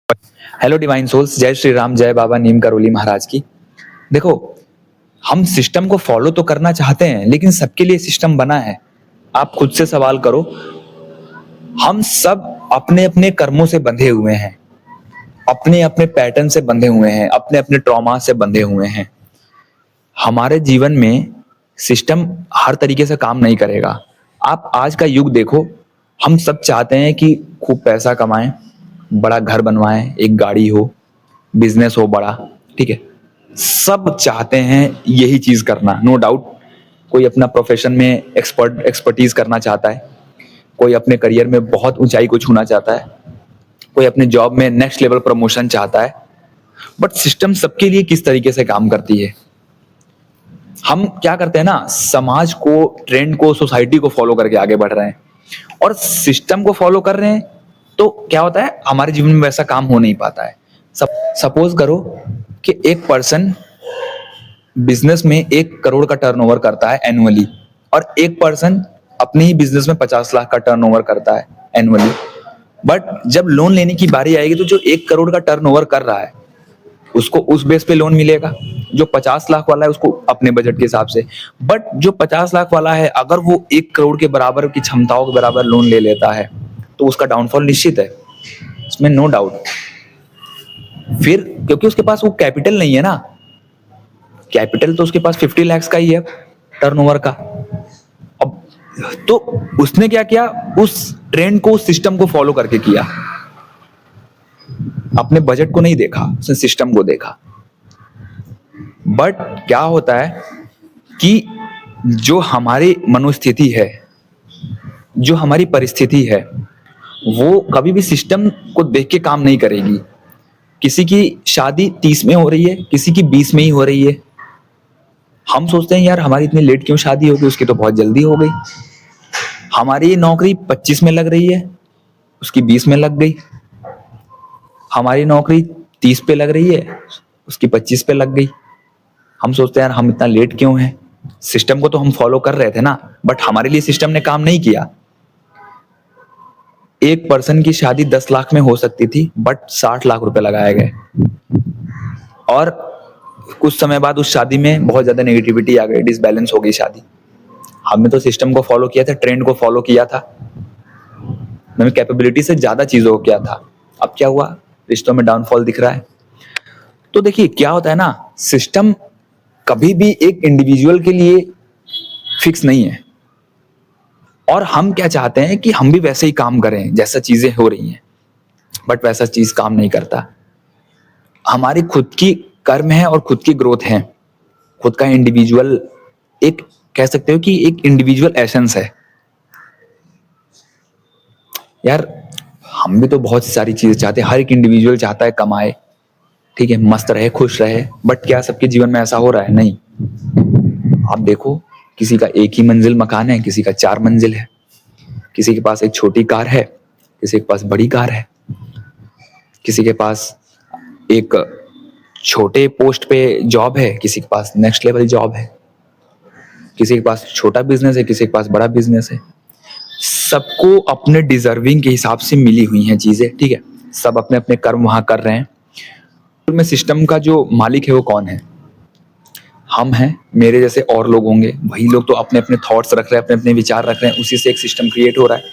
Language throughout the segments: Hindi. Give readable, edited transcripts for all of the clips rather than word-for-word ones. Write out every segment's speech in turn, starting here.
हेलो डिवाइन सोल्स, जय श्री राम, जय बाबा नीम करोली महाराज की। देखो, हम सिस्टम को फॉलो तो करना चाहते हैं, लेकिन सबके लिए सिस्टम बना है? आप खुद से सवाल करो। हम सब अपने अपने कर्मों से बंधे हुए हैं, अपने अपने पैटर्न से बंधे हुए हैं, अपने अपने ट्रॉमा से बंधे हुए हैं। हमारे जीवन में सिस्टम हर तरीके से काम नहीं करेगा। आप आज का युग देखो, हम सब चाहते हैं कि खूब पैसा कमाएं, बड़ा घर बनवाएं, एक गाड़ी हो, बिजनेस हो बड़ा, ठीक है। सब चाहते हैं यही चीज करना, नो डाउट। कोई अपना प्रोफेशन में एक्सपर्टीज करना चाहता है, कोई अपने करियर में बहुत ऊंचाई को छूना चाहता है, कोई अपने जॉब में नेक्स्ट लेवल प्रमोशन चाहता है। बट सिस्टम सबके लिए किस तरीके से काम करती है? हम क्या करते हैं ना, समाज को, ट्रेंड को, सोसाइटी को फॉलो करके आगे बढ़ रहे हैं और सिस्टम को फॉलो कर रहे हैं। तो क्या होता है, हमारे जीवन में वैसा काम हो नहीं पाता है। सपोज करो कि एक पर्सन बिजनेस में 1 करोड़ का टर्नओवर करता है एनुअली, और एक पर्सन अपने ही बिजनेस में 50 लाख का टर्नओवर करता है एनुअली। बट जब लोन लेने की बारी आएगी तो जो 1 करोड़ का टर्नओवर कर रहा है उसको उस बेस पे लोन मिलेगा, जो 50 लाख वाला है उसको अपने बजट के हिसाब से। बट जो 50 लाख वाला है, अगर वो 1 करोड़ के बराबर की क्षमताओं के बराबर लोन ले लेता है तो उसका डाउनफॉल निश्चित है, इसमें नो डाउट। फिर क्योंकि उसके पास वो कैपिटल नहीं है ना, कैपिटल तो उसके पास 50 लाख का ही है टर्नओवर का। अब तो उसने क्या किया, उस ट्रेंड को, उस सिस्टम को फॉलो करके किया, अपने बजट को नहीं देखा, उसने सिस्टम को देखा। बट क्या होता है कि जो हमारी मनोस्थिति है, जो हमारी परिस्थिति है, वो कभी भी सिस्टम को देख के काम नहीं करेगी। किसी की शादी 30 में हो रही है, किसी की 20 में ही हो रही है। हम सोचते हैं यार हमारी इतनी लेट क्यों शादी होगी, उसकी तो बहुत जल्दी हो गई। हमारी नौकरी 25 में लग रही है, उसकी 20 में लग गई। हमारी नौकरी 30 पे लग रही है, उसकी 25 पे लग गई। हम सोचते हैं यार हम इतना लेट क्यों हैं, सिस्टम को तो हम फॉलो कर रहे थे ना, बट हमारे लिए सिस्टम ने काम नहीं किया। एक पर्सन की शादी 10 लाख में हो सकती थी, बट 60 लाख रुपए लगाए गए, और कुछ समय बाद उस शादी में बहुत ज्यादा नेगेटिविटी आ गई, डिसबैलेंस हो गई शादी। हमने तो सिस्टम को फॉलो किया था, ट्रेंड को फॉलो किया था, मैंने कैपेबिलिटी से ज्यादा चीजों को किया था। अब क्या हुआ, रिश्तों में डाउनफॉल दिख रहा है। तो देखिए क्या होता है ना, सिस्टम कभी भी एक इंडिविजुअल के लिए फिक्स नहीं है, और हम क्या चाहते हैं कि हम भी वैसे ही काम करें जैसा चीजें हो रही हैं, बट वैसा चीज काम नहीं करता। हमारी खुद की कर्म है और खुद की ग्रोथ है, खुद का इंडिविजुअल, एक कह सकते हो कि एक इंडिविजुअल एसेंस है यार। हम भी तो बहुत सारी चीजें चाहते हैं, हर एक इंडिविजुअल चाहता है कमाए, ठीक है, मस्त रहे, खुश रहे। बट क्या सबके जीवन में ऐसा हो रहा है? नहीं। आप देखो, किसी का एक ही मंजिल मकान है, किसी का 4 मंजिल है, किसी के पास एक छोटी कार है, किसी के पास बड़ी कार है, किसी के पास एक छोटे पोस्ट पे जॉब है, किसी के पास नेक्स्ट लेवल जॉब है, किसी के पास छोटा बिजनेस है, किसी के पास बड़ा बिजनेस है। सबको अपने डिजर्विंग के हिसाब से मिली हुई हैं चीजें, ठीक है, सब अपने अपने कर्म वहां कर रहे हैं। में सिस्टम का जो मालिक है वो कौन है? हम हैं, मेरे जैसे और लोग होंगे, वही लोग तो अपने अपने थॉट्स रख रहे हैं, अपने अपने विचार रख रहे हैं, उसी से एक सिस्टम क्रिएट हो रहा है।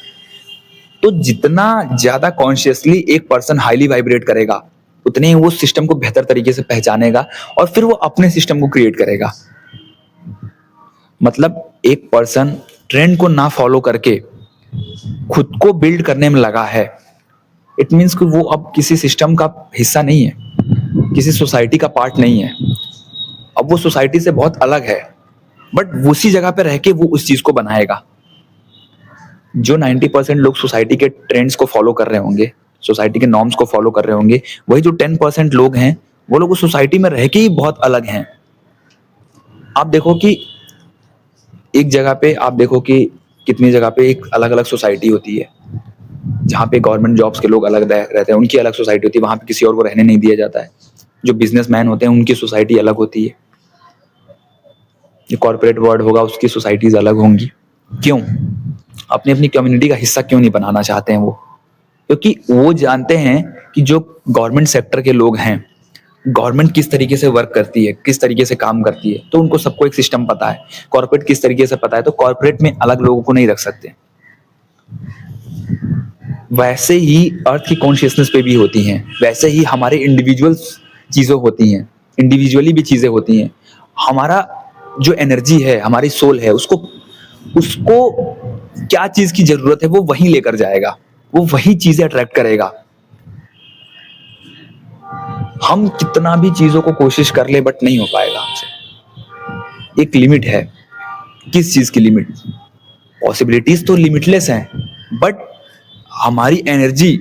तो जितना ज्यादा कॉन्शियसली एक पर्सन हाईली वाइब्रेट करेगा, उतने ही वो सिस्टम को बेहतर तरीके से पहचानेगा और फिर वो अपने सिस्टम को क्रिएट करेगा। मतलब एक पर्सन ट्रेंड को ना फॉलो करके खुद को बिल्ड करने में लगा है, इट मीन्स कि वो अब किसी सिस्टम का हिस्सा नहीं है, किसी सोसाइटी का पार्ट नहीं है। अब वो सोसाइटी से बहुत अलग है, बट उसी जगह पे रह के वो उस चीज को बनाएगा। जो 90% लोग सोसाइटी के ट्रेंड्स को फॉलो कर रहे होंगे, सोसाइटी के नॉर्म्स को फॉलो कर रहे होंगे, वही जो 10% लोग हैं, वो लोग उस सोसाइटी में रह के ही बहुत अलग हैं। आप देखो कि एक जगह पे, आप देखो कि कितनी जगह पे एक अलग अलग सोसाइटी होती है, जहाँ पे गवर्नमेंट जॉब्स के लोग अलग रहते हैं, उनकी अलग सोसाइटी होती है, वहां पे किसी और को रहने नहीं दिया जाता है। जो बिजनेसमैन होते हैं उनकी सोसाइटी अलग होती है, जो कॉर्पोरेट वर्ल्ड होगा उसकी सोसाइटीज अलग होंगी। क्यों? अपनी अपनी कम्युनिटी का हिस्सा क्यों नहीं बनाना चाहते हैं वो? क्योंकि वो जानते हैं कि जो गवर्नमेंट सेक्टर के लोग हैं, गवर्नमेंट किस तरीके से वर्क करती है, किस तरीके से काम करती है, तो उनको सबको एक सिस्टम पता है। कॉर्पोरेट किस तरीके से पता है, तो कॉर्पोरेट में अलग लोगों को नहीं रख सकते। वैसे ही अर्थ की कॉन्शियसनेस पे भी होती हैं, वैसे ही हमारे इंडिविजुअल चीज़ें होती हैं, इंडिविजुअली भी चीज़ें होती हैं। हमारा जो एनर्जी है, हमारी सोल है, उसको उसको क्या चीज़ की ज़रूरत है वो वहीं लेकर जाएगा, वो वही चीज़ें अट्रैक्ट करेगा। हम कितना भी चीज़ों को कोशिश कर ले बट नहीं हो पाएगा हमसे। एक लिमिट है। किस चीज़ की लिमिट? पॉसिबिलिटीज तो लिमिटलेस हैं, बट हमारी एनर्जी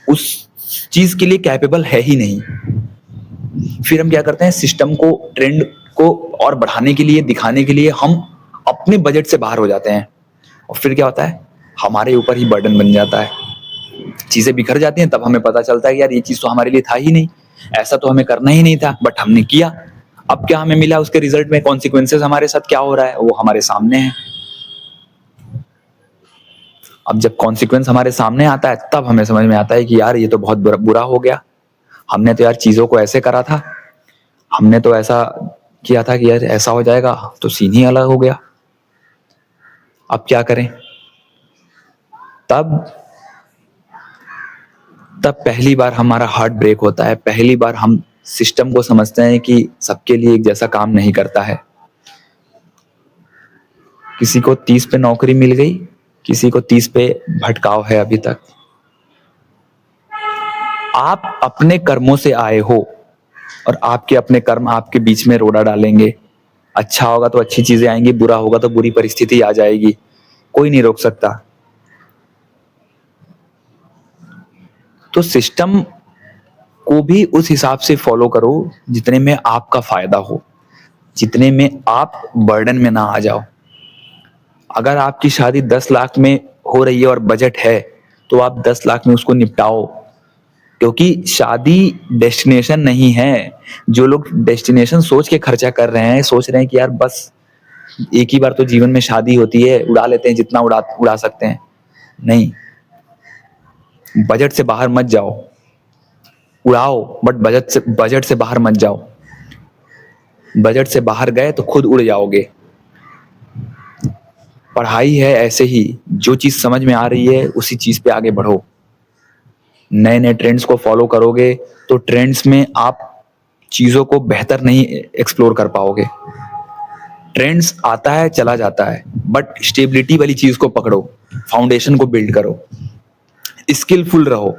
उस चीज के लिए कैपेबल है ही नहीं। फिर हम क्या करते हैं, सिस्टम को, ट्रेंड को और बढ़ाने के लिए, दिखाने के लिए हम अपने बजट से बाहर हो जाते हैं, और फिर क्या होता है, हमारे ऊपर ही बर्डन बन जाता है। चीजें बिखर जाती हैं, तब हमें पता चलता है कि यार ये चीज तो हमारे लिए था ही नहीं, ऐसा तो हमें करना ही नहीं था, बट हमने किया। अब क्या हमें मिला, उसके रिजल्ट में कॉन्सिक्वेंसेस हमारे साथ क्या हो रहा है वो हमारे सामने है। अब जब कॉन्सिक्वेंस हमारे सामने आता है तब हमें समझ में आता है कि यार ये तो बहुत बुरा हो गया। हमने तो यार चीजों को ऐसे करा था, हमने तो ऐसा किया था कि यार ऐसा हो जाएगा, तो सीन ही अलग हो गया। अब क्या करें? तब तब पहली बार हमारा हार्ट ब्रेक होता है, पहली बार हम सिस्टम को समझते हैं कि सबके लिए एक जैसा काम नहीं करता है। किसी को 30 पे नौकरी मिल गई, किसी को 30 पे भटकाव है अभी तक। आप अपने कर्मों से आए हो, और आपके अपने कर्म आपके बीच में रोड़ा डालेंगे। अच्छा होगा तो अच्छी चीजें आएंगी, बुरा होगा तो बुरी परिस्थिति आ जाएगी, कोई नहीं रोक सकता। तो सिस्टम को भी उस हिसाब से फॉलो करो जितने में आपका फायदा हो, जितने में आप बर्डन में ना आ जाओ। अगर आपकी शादी 10 लाख में हो रही है और बजट है, तो आप 10 लाख में उसको निपटाओ, क्योंकि शादी डेस्टिनेशन नहीं है। जो लोग डेस्टिनेशन सोच के खर्चा कर रहे हैं, सोच रहे हैं कि यार बस एक ही बार तो जीवन में शादी होती है, उड़ा लेते हैं जितना उड़ा सकते हैं। नहीं, बजट से बाहर मत जाओ, उड़ाओ बट बजट से बाहर मत जाओ। बजट से बाहर गए तो खुद उड़ जाओगे। पढ़ाई है ऐसे ही, जो चीज समझ में आ रही है उसी चीज पे आगे बढ़ो। नए नए ट्रेंड्स को फॉलो करोगे तो ट्रेंड्स में आप चीजों को बेहतर नहीं एक्सप्लोर कर पाओगे। ट्रेंड्स आता है चला जाता है, बट स्टेबिलिटी वाली चीज को पकड़ो, फाउंडेशन को बिल्ड करो, स्किलफुल रहो।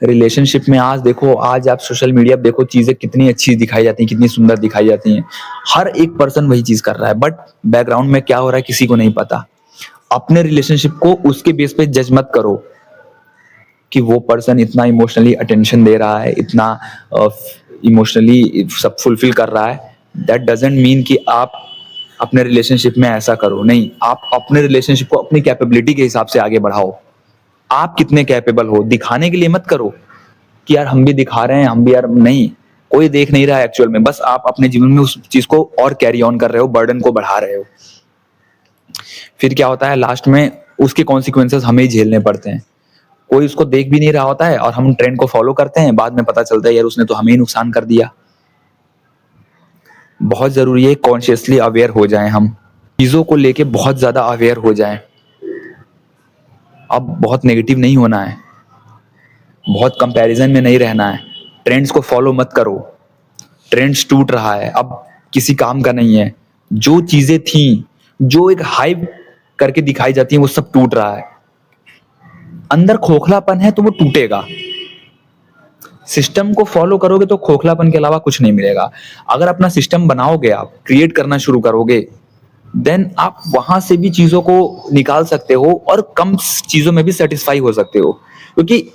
रिलेशनशिप में आज देखो, आज आप सोशल मीडिया पे देखो, चीजें कितनी अच्छी दिखाई जाती हैं, कितनी सुंदर दिखाई जाती हैं। हर एक पर्सन वही चीज कर रहा है, बट बैकग्राउंड में क्या हो रहा है किसी को नहीं पता। अपने रिलेशनशिप को उसके बेस पे जज मत करो कि वो पर्सन इतना इमोशनली अटेंशन दे रहा है, इतना इमोशनली सब फुलफिल कर रहा है। दैट डजंट मीन कि आप अपने रिलेशनशिप में ऐसा करो। नहीं, आप अपने रिलेशनशिप को अपनी कैपेबिलिटी के हिसाब से आगे बढ़ाओ। आप कितने कैपेबल हो, दिखाने के लिए मत करो कि यार हम भी दिखा रहे हैं, हम भी यार, नहीं, कोई देख नहीं रहा है एक्चुअल में, बस आप अपने जीवन में उस चीज को और कैरी ऑन कर रहे हो, बर्डन को बढ़ा रहे हो। फिर क्या होता है, लास्ट में उसके कॉन्सिक्वेंसेस हमें ही झेलने पड़ते हैं। कोई उसको देख भी नहीं रहा होता है और हम ट्रेंड को फॉलो करते हैं, बाद में पता चलता है यार उसने तो हमें ही नुकसान कर दिया। बहुत जरूरी है कॉन्शियसली अवेयर हो जाएं, हम चीजों को लेके बहुत ज्यादा अवेयर हो जाएं। अब बहुत नेगेटिव नहीं होना है, बहुत कंपैरिजन में नहीं रहना है। ट्रेंड्स को फॉलो मत करो, ट्रेंड्स टूट रहा है, अब किसी काम का नहीं है। जो चीजें थी, जो एक हाइप करके दिखाई जाती है, वो सब टूट रहा है। अंदर खोखलापन है तो वो टूटेगा। सिस्टम को फॉलो करोगे तो खोखलापन के अलावा कुछ नहीं मिलेगा। अगर अपना सिस्टम बनाओगे, आप क्रिएट करना शुरू करोगे, देन आप वहां से भी चीजों को निकाल सकते हो और कम चीजों में भी सेटिस्फाई हो सकते हो। क्योंकि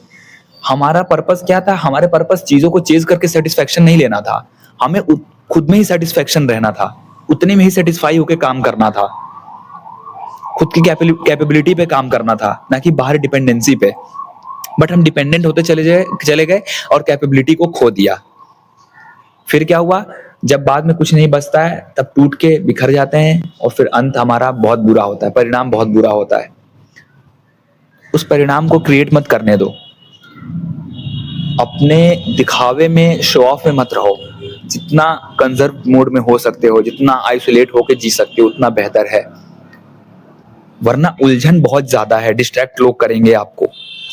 हमारा पर्पस क्या था, हमारे पर्पस चीजों को चेज करके सेटिस्फेक्शन नहीं लेना था, हमें खुद में ही सेटिस्फेक्शन रहना था, उतने में ही सेटिस्फाई होकर काम करना था, खुद की कैपेबिलिटी पे काम करना था, ना कि बाहर डिपेंडेंसी पे। बट हम डिपेंडेंट होते चले गए और कैपेबिलिटी को खो दिया। फिर क्या हुआ, जब बाद में कुछ नहीं बचता है तब टूट के बिखर जाते हैं, और फिर अंत हमारा बहुत बुरा होता है, परिणाम बहुत बुरा होता है। उस परिणाम को क्रिएट मत करने दो। अपने दिखावे में, शो ऑफ में मत रहो। जितना कंजर्व मोड में हो सकते हो, जितना आइसोलेट होके जी सकते हो, उतना बेहतर है। वरना उलझन बहुत ज्यादा है, डिस्ट्रैक्ट लोग करेंगे आपको।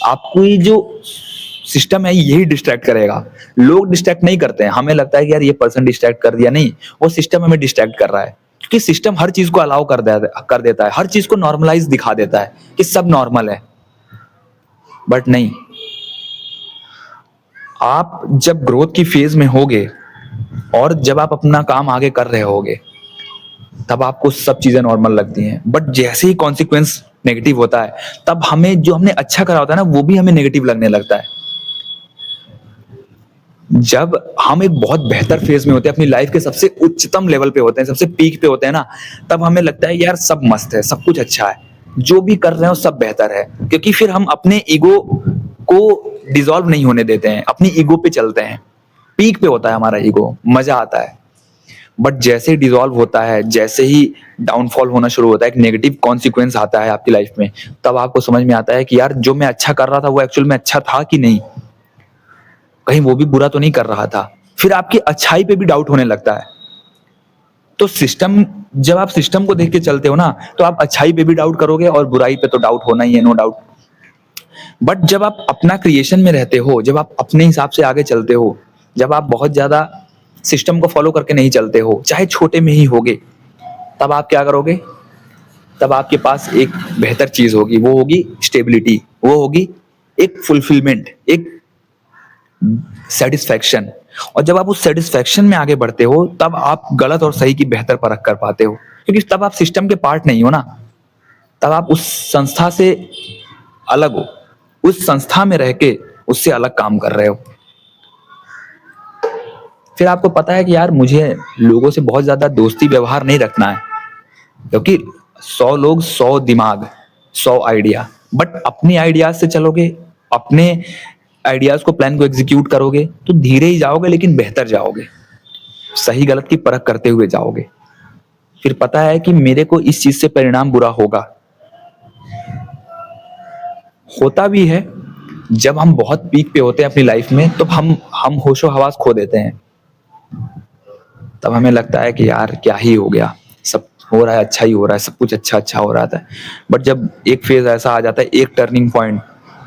आपको ये जो सिस्टम है यही डिस्ट्रैक्ट करेगा। लोग डिस्ट्रैक्ट नहीं करते हैं, हमें लगता है कि यार ये पर्सन डिस्ट्रैक्ट कर दिया, नहीं, वो सिस्टम हमें डिस्ट्रैक्ट कर रहा है। क्योंकि सिस्टम हर चीज को अलाउ कर देता है, हर चीज को नॉर्मलाइज दिखा देता है कि सब नॉर्मल है। बट नहीं, आप जब ग्रोथ की फेज में होगे और जब आप अपना काम आगे कर रहे होगे, तब आपको सब चीजें नॉर्मल लगती हैं। बट जैसे ही कॉन्सिक्वेंस नेगेटिव होता है, तब हमें जो हमने अच्छा करा होता है ना, वो भी हमें नेगेटिव लगने लगता है। जब हम एक बहुत बेहतर फेज में होते हैं, अपनी लाइफ के सबसे उच्चतम लेवल पे होते हैं, सबसे पीक पे होते हैं ना, तब हमें लगता है यार सब मस्त है, सब कुछ अच्छा है, जो भी कर रहे हो सब बेहतर है। क्योंकि फिर हम अपने ईगो को डिसॉल्व नहीं होने देते हैं, अपनी ईगो पे चलते हैं। पीक पे होता है हमारा ईगो, मजा आता है। बट जैसे ही डिसॉल्व होता है, जैसे ही डाउनफॉल होना शुरू होता है, एक नेगेटिव कॉन्सिक्वेंस आता है आपकी लाइफ में, तब आपको समझ में आता है कि यार जो मैं अच्छा कर रहा था वो एक्चुअल में अच्छा था कि नहीं, कहीं वो भी बुरा तो नहीं कर रहा था। फिर आपकी अच्छाई पे भी डाउट होने लगता है। तो सिस्टम, जब आप सिस्टम को देख के चलते हो ना, तो आप अच्छाई पे भी डाउट करोगे और बुराई पे तो डाउट होना ही है, नो डाउट। बट जब आप अपना क्रिएशन में रहते हो, जब आप अपने हिसाब से आगे चलते हो, जब आप बहुत ज्यादा सिस्टम को फॉलो करके नहीं चलते हो, चाहे छोटे में ही होगे, तब आप क्या करोगे? तब आपके पास एक बेहतर चीज होगी, वो होगी स्टेबिलिटी, वो होगी एक फुलफिलमेंट, एक सेटिस्फैक्शन। और जब आप उस सेटिस्फैक्शन में आगे बढ़ते हो, तब आप गलत और सही की बेहतर परख कर पाते हो। क्योंकि तब आप सिस्टम के पार्ट नहीं हो ना, तब आप उस संस्था से अलग हो, उस संस्था में रह के उससे अलग काम कर रहे हो। फिर आपको पता है कि यार मुझे लोगों से बहुत ज्यादा दोस्ती व्यवहार नहीं रखना है, क्योंकि 100 लोग, 100 दिमाग, 100 आइडिया। बट अपनी आइडियाज से चलोगे, अपने आइडियाज को, प्लान को एग्जीक्यूट करोगे, तो धीरे ही जाओगे लेकिन बेहतर जाओगे, सही गलत की परख करते हुए जाओगे। फिर पता है कि मेरे को इस चीज से परिणाम बुरा होगा, होता भी है। जब हम बहुत पीक पे होते हैं अपनी लाइफ में, तो हम होशो हवास खो देते हैं। तब हमें लगता है कि यार क्या ही हो गया, सब हो रहा है अच्छा ही हो रहा है, सब कुछ अच्छा अच्छा हो रहा था। बट जब एक फेज ऐसा आ जाता है, एक टर्निंग पॉइंट,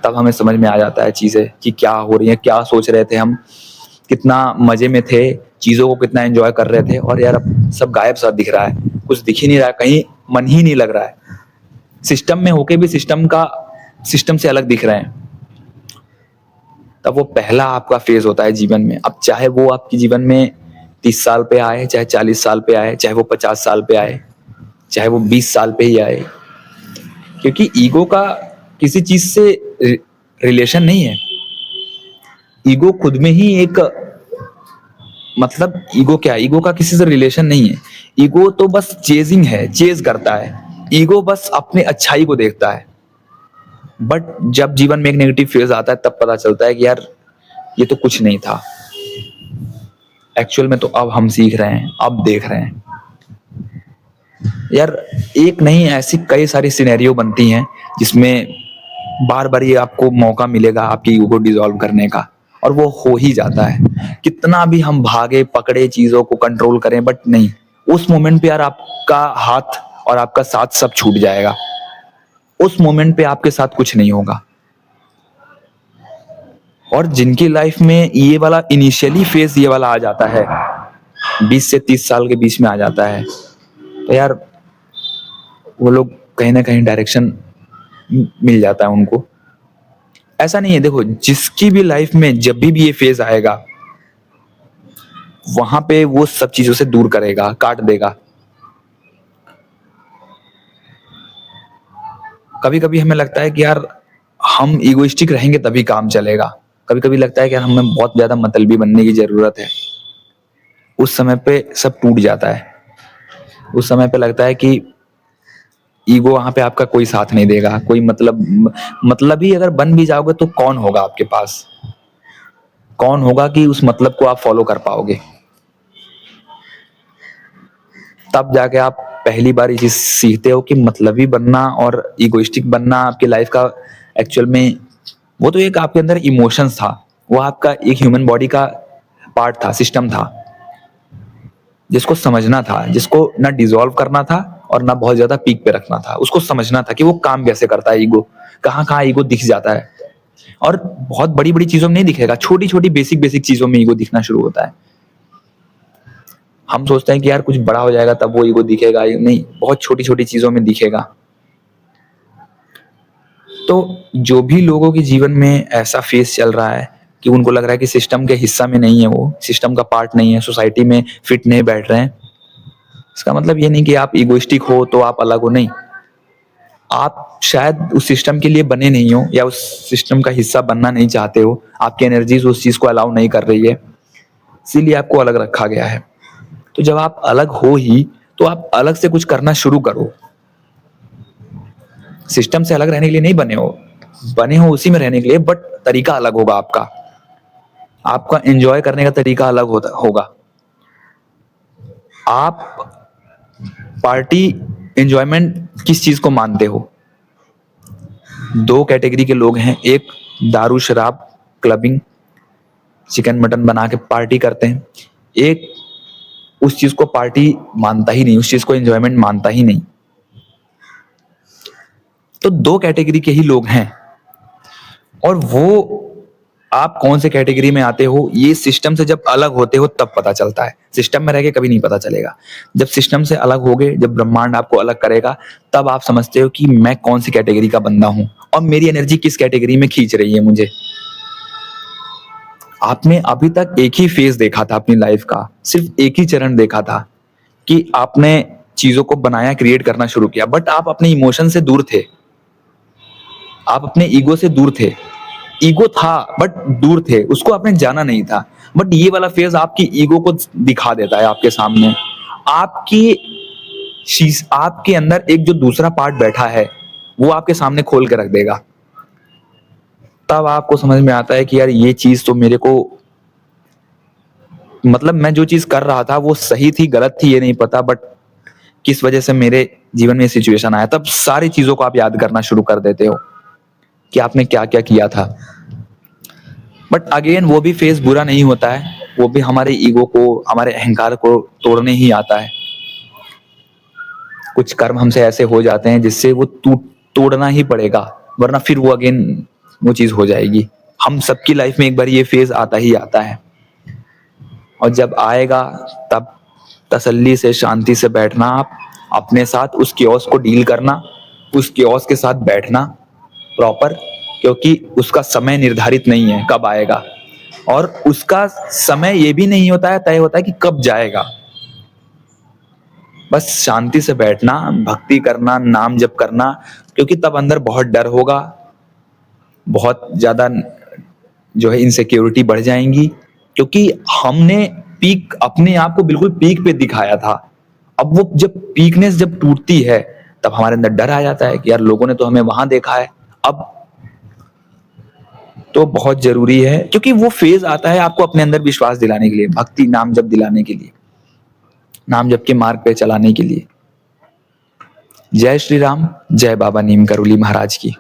तब हमें समझ में आ जाता है चीजें कि क्या हो रही है, क्या सोच रहे थे हम, कितना मजे में थे, चीजों को कितना एंजॉय कर रहे थे, और यार अब सब गायब सा दिख रहा है, कुछ दिख ही नहीं रहा है, कहीं मन ही नहीं लग रहा है। सिस्टम में होके भी सिस्टम से अलग दिख रहे हैं। तब वो पहला आपका फेज होता है जीवन में। अब चाहे वो आपके जीवन में 30 साल पे आए, चाहे 40 साल पे आए, चाहे वो 50 साल पे आए, चाहे वो 20 साल पे ही आए, क्योंकि ईगो का किसी चीज से रिलेशन नहीं है। ईगो खुद में ही एक, मतलब ईगो क्या है, ईगो का किसी से रिलेशन नहीं है। ईगो तो बस चेजिंग है, चेज करता है। ईगो बस अपने अच्छाई को देखता है। बट जब जीवन में एक नेगेटिव फेज आता है, तब पता चलता है कि यार ये तो कुछ नहीं था, एक्चुअल में तो अब हम सीख रहे हैं, अब देख रहे हैं। यार एक नहीं, ऐसी कई सारी सिनेरियो बनती हैं जिसमें बार बार ये आपको मौका मिलेगा आपकी ईगो को डिसॉल्व करने का, और वो हो ही जाता है। कितना भी हम भागे पकड़े, चीजों को कंट्रोल करें, बट नहीं, उस मोमेंट पे यार आपका हाथ और आपका साथ सब छूट जाएगा। उस मोमेंट पे आपके साथ कुछ नहीं होगा। और जिनकी लाइफ में ये वाला इनिशियली फेज ये वाला आ जाता है, 20 से 30 साल के बीच में आ जाता है, तो यार वो लोग कहीं ना कहीं डायरेक्शन मिल जाता है उनको। ऐसा नहीं है, देखो जिसकी भी लाइफ में जब भी ये फेज आएगा, वहां पे वो सब चीजों से दूर करेगा, काट देगा। कभी कभी हमें लगता है कि यार हम इगोइस्टिक रहेंगे तभी काम चलेगा। कभी कभी लगता है कि यार हमें बहुत ज्यादा मतलबी बनने की जरूरत है। उस समय पे सब टूट जाता है। उस समय पे लगता है कि ईगो वहां पे आपका कोई साथ नहीं देगा, कोई मतलब ही अगर बन भी जाओगे तो कौन होगा आपके पास, कौन होगा कि उस मतलब को आप फॉलो कर पाओगे। तब जाके आप पहली बार ये चीज सीखते हो कि मतलबी बनना और इगोइस्टिक बनना आपकी लाइफ का एक्चुअल में, वो तो एक आपके अंदर इमोशंस था, वो आपका एक ह्यूमन बॉडी का पार्ट था, सिस्टम था, जिसको समझना था, जिसको ना डिसॉल्व करना था और ना बहुत ज्यादा पीक पे रखना था। उसको समझना था कि वो काम कैसे करता है, ईगो कहाँ कहाँ ईगो दिख जाता है। और बहुत बड़ी बड़ी चीजों में नहीं दिखेगा, छोटी छोटी बेसिक बेसिक चीजों में ईगो दिखना शुरू होता है। हम सोचते हैं कि यार कुछ बड़ा हो जाएगा तब वो ईगो दिखेगा, नहीं, बहुत छोटी छोटी चीजों में दिखेगा। तो जो भी लोगों के जीवन में ऐसा फेस चल रहा है कि उनको लग रहा है कि सिस्टम के हिस्सा में नहीं है, वो सिस्टम का पार्ट नहीं है, सोसाइटी में फिट नहीं बैठ रहे हैं, इसका मतलब ये नहीं कि आप इगोइस्टिक हो तो आप अलग हो, नहीं। आप शायद उस सिस्टम के लिए बने नहीं हो या उस सिस्टम का हिस्सा बनना नहीं चाहते हो, आपकी एनर्जीज उस चीज को अलाउ नहीं कर रही है, इसीलिए आपको अलग रखा गया है। तो जब आप अलग हो ही तो आप अलग से कुछ करना शुरू करो। सिस्टम से अलग रहने के लिए नहीं बने हो, बने हो उसी में रहने के लिए, बट तरीका अलग होगा आपका। आपका एंजॉय करने का तरीका अलग होगा। आप पार्टी एंजॉयमेंट किस चीज को मानते हो? दो कैटेगरी के लोग हैं, एक दारू शराब क्लबिंग चिकन मटन बना के पार्टी करते हैं, एक उस चीज को पार्टी मानता ही नहीं, उस चीज को एंजॉयमेंट मानता ही नहीं। तो दो कैटेगरी के ही लोग हैं, और वो आप कौन से कैटेगरी में आते हो ये सिस्टम से जब अलग होते हो तब पता चलता है। सिस्टम में रह के कभी नहीं पता चलेगा। जब सिस्टम से अलग होगे, जब ब्रह्मांड आपको अलग करेगा, तब आप समझते हो कि मैं कौन सी कैटेगरी का बंदा हूं और मेरी एनर्जी किस कैटेगरी में खींच रही है मुझे। आपने अभी तक एक ही फेज देखा था अपनी लाइफ का, सिर्फ एक ही चरण देखा था कि आपने चीजों को बनाया, क्रिएट करना शुरू किया, बट आप अपने इमोशन से दूर थे, आप अपने ईगो से दूर थे। ईगो था बट दूर थे, उसको आपने जाना नहीं था। बट ये वाला फेज आपकी ईगो को दिखा देता है आपके सामने। आपके अंदर एक जो दूसरा पार्ट बैठा है वो आपके सामने खोल के रख देगा। तब आपको समझ में आता है कि यार ये चीज तो मेरे को, मतलब मैं जो चीज कर रहा था वो सही थी गलत थी ये नहीं पता, बट किस वजह से मेरे जीवन में सिचुएशन आया। तब सारी चीजों को आप याद करना शुरू कर देते हो कि आपने क्या क्या किया था। बट अगेन वो भी फेज बुरा नहीं होता है, वो भी हमारे ईगो को, हमारे अहंकार को तोड़ने ही आता है। कुछ कर्म हमसे ऐसे हो जाते हैं जिससे वो तोड़ना ही पड़ेगा, वरना फिर वो अगेन वो चीज हो जाएगी। हम सबकी लाइफ में एक बार ये फेज आता ही आता है, और जब आएगा तब तसल्ली से, शांति से बैठना, आप अपने साथ उस क्योस को डील करना, उस क्योस के साथ बैठना प्रॉपर, क्योंकि उसका समय निर्धारित नहीं है कब आएगा, और उसका समय ये भी नहीं होता है, तय होता है कि कब जाएगा। बस शांति से बैठना, भक्ति करना, नाम जप करना, क्योंकि तब अंदर बहुत डर होगा, बहुत ज्यादा जो है इनसिक्योरिटी बढ़ जाएंगी, क्योंकि हमने पीक, अपने आप को बिल्कुल पीक पे दिखाया था। अब वो जब पीकनेस जब टूटती है तब हमारे अंदर डर आ जाता है कि यार लोगों ने तो हमें वहां देखा है। अब तो बहुत जरूरी है, क्योंकि वो फेज आता है आपको अपने अंदर विश्वास दिलाने के लिए, भक्ति नाम जप दिलाने के लिए, नाम जप के मार्ग पे चलाने के लिए। जय श्री राम, जय बाबा नीम करोली महाराज की।